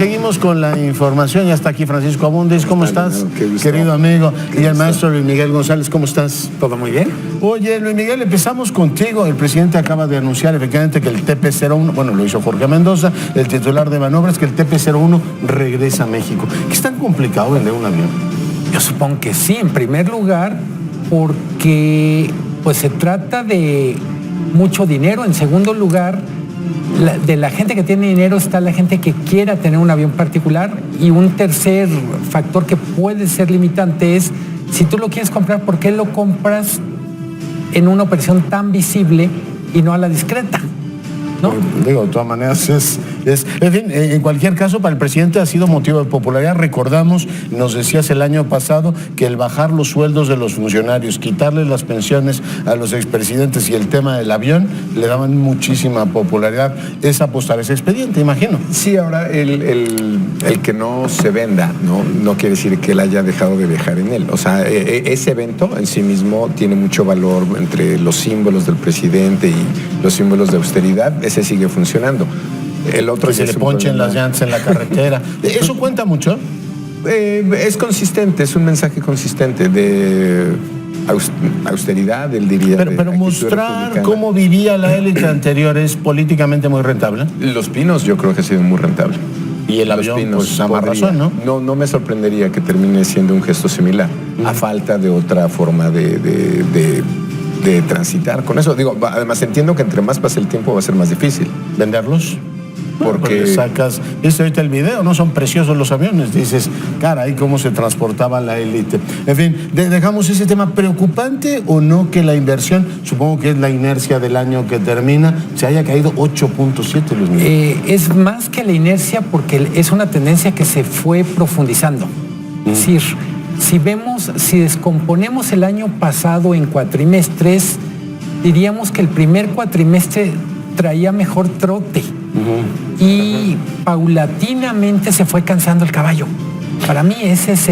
Seguimos con la información, ya está aquí Francisco Abundis, ¿cómo estás, querido amigo? Y el maestro Luis Miguel González, ¿cómo estás? ¿Todo muy bien? Oye, Luis Miguel, empezamos contigo. El presidente acaba de anunciar efectivamente que el TP-01, bueno, lo hizo Jorge Mendoza, el titular de Banobras, que el TP-01 regresa a México. ¿Qué es tan complicado vender un avión? Yo supongo que sí, en primer lugar, porque pues se trata de mucho dinero. En segundo lugar, de la gente que tiene dinero está la gente que quiera tener un avión particular, y un tercer factor que puede ser limitante es, si tú lo quieres comprar, ¿por qué lo compras en una operación tan visible y no a la discreta? ¿No? Digo, de todas maneras en fin, en cualquier caso, para el presidente ha sido motivo de popularidad. Recordamos, nos decías el año pasado, que el bajar los sueldos de los funcionarios, quitarles las pensiones a los expresidentes y el tema del avión le daban muchísima popularidad. Es apostar ese expediente, imagino. Sí, ahora el que no se venda no quiere decir que él haya dejado de viajar en él. O sea, ese evento en sí mismo tiene mucho valor entre los símbolos del presidente y los símbolos de austeridad. Ese sigue funcionando. El otro que se le ponchen las llantas en la carretera. ¿Eso cuenta mucho? Es consistente, es un mensaje consistente de austeridad, él diría. Pero mostrar cómo vivía la élite anterior es políticamente muy rentable. Los Pinos yo creo que ha sido muy rentable. Y el avión, pues, a más razón, ¿no? No me sorprendería que termine siendo un gesto similar, a falta de otra forma de transitar con eso. Digo, además entiendo que entre más pase el tiempo va a ser más difícil. ¿Venderlos? Porque sacas, ¿viste ahorita el video? No son preciosos los aviones. Dices, caray, cómo se transportaba la élite. En fin, dejamos ese tema. ¿Preocupante o no que la inversión, supongo que es la inercia del año que termina, se haya caído 8.7, Luis Miguel? Es más que la inercia, porque es una tendencia que se fue profundizando. Es decir, si descomponemos el año pasado en cuatrimestres, diríamos que el primer cuatrimestre traía mejor trote. Y paulatinamente se fue cansando el caballo. Para mí ese es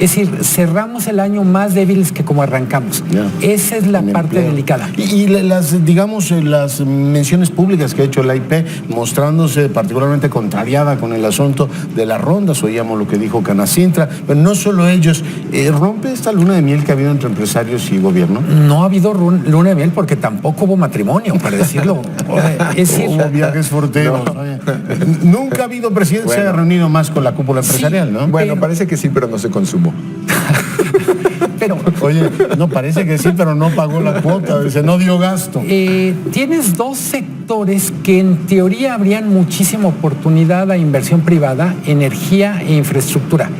es decir, cerramos el año más débiles que como arrancamos. Esa es la parte delicada. Y las menciones públicas que ha hecho la IP, mostrándose particularmente contrariada con el asunto de las rondas, oíamos lo que dijo Canacintra, pero no solo ellos. ¿Rompe esta luna de miel que ha habido entre empresarios y gobierno? No ha habido luna de miel porque tampoco hubo matrimonio, para decirlo. Hubo viajes forteros. Nunca ha habido presidente que se haya reunido más con la cúpula empresarial, ¿no? Bueno, parece que sí, pero no se consumó. Pero, oye, no, parece que sí, pero no pagó la cuota, dice, no dio gasto. Tienes dos sectores que en teoría habrían muchísima oportunidad a inversión privada: energía e infraestructura.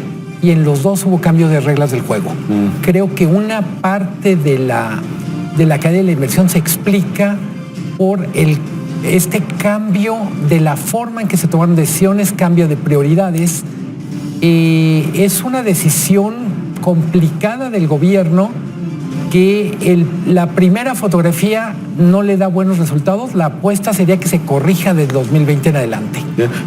Y en los dos hubo cambio de reglas del juego. Creo que una parte de la cadena de la inversión se explica por este cambio de la forma en que se tomaron decisiones, cambio de prioridades. Es una decisión complicada del gobierno que la primera fotografía no le da buenos resultados. La apuesta sería que se corrija desde 2020 en adelante.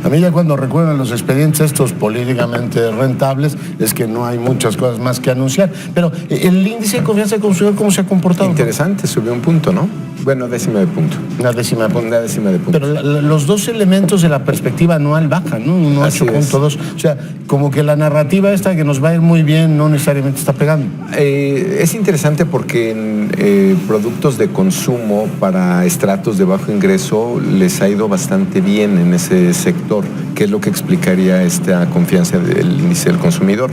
A mí ya cuando recuerdan los expedientes estos políticamente rentables es que no hay muchas cosas más que anunciar. Pero el índice de confianza del consumidor, ¿cómo se ha comportado? Interesante, subió un punto, ¿no? Bueno, décima de punto. Una décima de punto. Pero los dos elementos de la perspectiva anual bajan, ¿no? Un 8.2. O sea, como que la narrativa esta que nos va a ir muy bien no necesariamente está pegando. Es interesante porque en productos de consumo para estratos de bajo ingreso les ha ido bastante bien en ese sector, que es lo que explicaría esta confianza del índice del consumidor.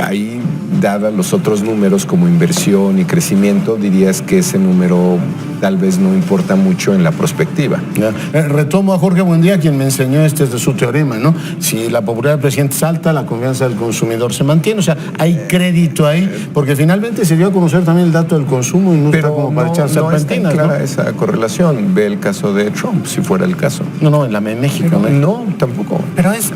Ahí, dada los otros números como inversión y crecimiento, dirías que ese número tal vez no importa mucho en la prospectiva. Retomo a Jorge Buendía, quien me enseñó de su teorema, ¿no? Si la popularidad del presidente es alta, la confianza del consumidor se mantiene. O sea, hay crédito ahí, porque finalmente se dio a conocer también el dato del consumo y no está como para echar serpentinas, ¿no? Clara esa correlación. Ve el caso de Trump, si fuera el caso. No, en la México. No, tampoco. Pero es...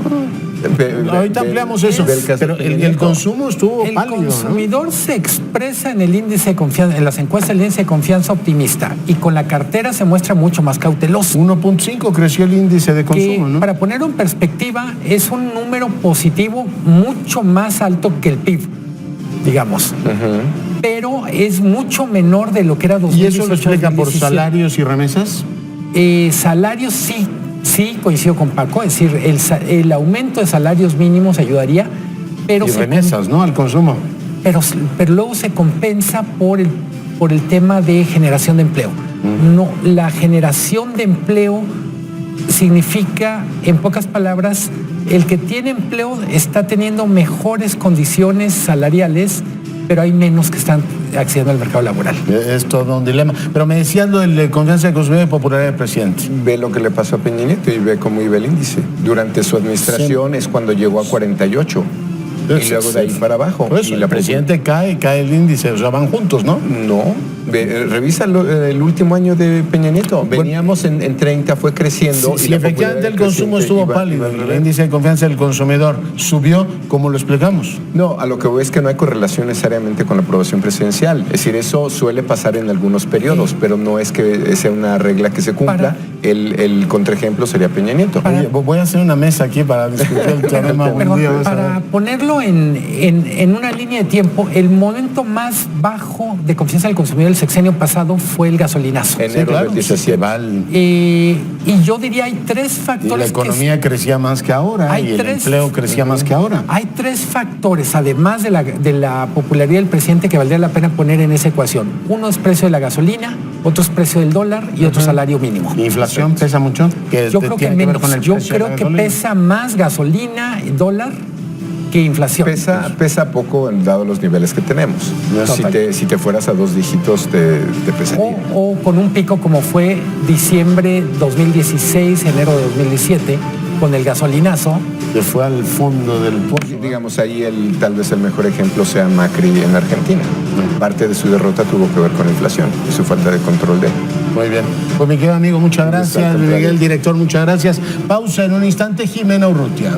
Ahorita ampliamos eso, pero el consumo estuvo pálido. El consumidor se expresa en el índice de confianza, en las encuestas del índice de confianza optimista, y con la cartera se muestra mucho más cauteloso. 1.5 creció el índice de consumo, ¿no? Para ponerlo en perspectiva, es un número positivo mucho más alto que el PIB, digamos. Pero es mucho menor de lo que era 2018. ¿Y eso lo explica por salarios y remesas? Salarios sí Sí, coincido con Paco, es decir, el aumento de salarios mínimos ayudaría, pero Y remesas, ¿no? Al consumo. pero luego se compensa por el tema de generación de empleo. No, la generación de empleo significa, en pocas palabras, el que tiene empleo está teniendo mejores condiciones salariales, pero hay menos que están accediendo al mercado laboral. Es todo un dilema. Pero me decías lo de confianza del consumidor y popularidad del presidente. Ve lo que le pasó a Peña Nieto y ve cómo iba el índice. Durante su administración es cuando llegó a 48. Y luego de ahí para abajo. Pues, y el presidente cae el índice, o sea, van juntos, ¿no? No, revisa el último año de Peña Nieto. Veníamos en 30, fue creciendo. Sí, y la efectivamente el popularidad consumo creciente estuvo iba pálido, al el revés. índice de confianza del consumidor subió, como lo explicamos. No, a lo que voy es que no hay correlación necesariamente con la aprobación presidencial. Es decir, eso suele pasar en algunos periodos, pero no es que sea una regla que se cumpla. El contraejemplo sería Peña Nieto. Oye, voy a hacer una mesa aquí para discutir el tema. Un Perdón, día vas a para ver. ponerlo en una línea de tiempo, el momento más bajo de confianza del consumidor del sexenio pasado fue el gasolinazo. Enero claro, del 17. Y yo diría hay tres Y factores. la economía crecía más que ahora, Hay y el tres- empleo crecía más que ahora. Hay tres factores, además de la popularidad del presidente, que valdría la pena poner en esa ecuación. Uno es precio de la gasolina, otro es precio del dólar y otro salario mínimo. ¿Inflación pesa mucho? Yo creo que tiene ver menos. con el Yo precio de la creo que gasolina. pesa más gasolina y dólar que inflación. Pesa poco dado los niveles que tenemos. Total. Si te fueras a 2 dígitos te pesaría. O con un pico como fue diciembre 2016, enero de 2017, con el gasolinazo. Que fue al fondo del pozo. Digamos, ahí tal vez el mejor ejemplo sea Macri en Argentina. Parte de su derrota tuvo que ver con la inflación y su falta de control de él. Muy bien. Pues mi querido amigo, muchas gracias. Al contrario. Miguel, director, muchas gracias. Pausa en un instante, Jimena Urrutia.